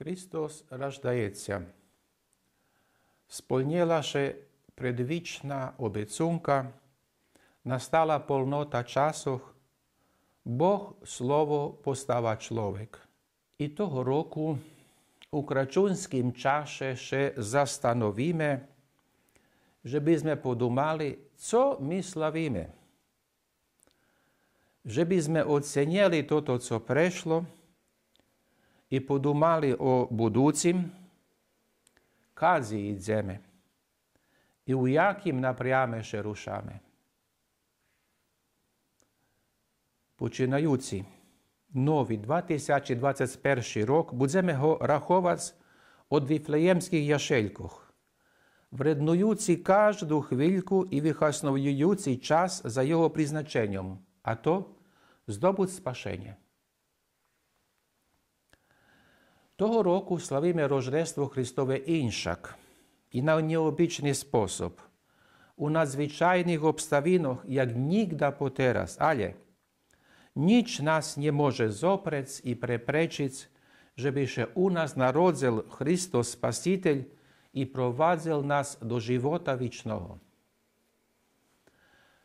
Христос рождається. Сповнилася предвічна обіцянка, настала повнота часу, Бог Слово постава чоловік. І того року у крачунськім часі ще застановіме, żebyśmy podumali, co my sławimy. Żebyśmy ocenili to, co przeszło i podumali o buducim, kiedy idziemy i u jakim напрямі się ruszamy. Починаючи новий 2021 рік, будемо його рахувати від віфлеємських яшельках, вреднуючи кожну хвильку і вихоснуючи час за його призначенням, а то здобуть спасення. Того року славимо Рождество Христове іншак і на необичний спосіб, у надзвичайних обставинах, як нігде потераз, але ніч нас не може зопрeć і препречить, żeby się u nas narodził Chrystus Spasитель i prowadził nas do żywota wiecznego.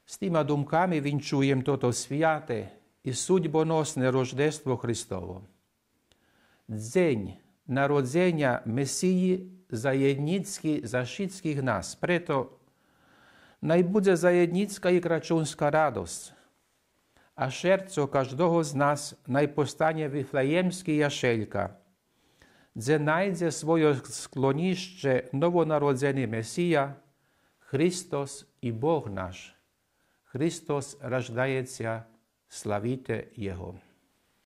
Z tymi duмками wieńczujemy to święte i судьбоносне Рождество Христово. Dzień narodzenia Mesji zajednicki za wszystkich nas, preto najbudzie zajednicka i крачунська radość, a serce każdego z nas najpostanie wiflejemskie jaszelka, gdzie znajdzie swoje skloniszcze nowonarodzony Mesja, Chrystus i Bóg nasz. Chrystus рождається, славіте Його.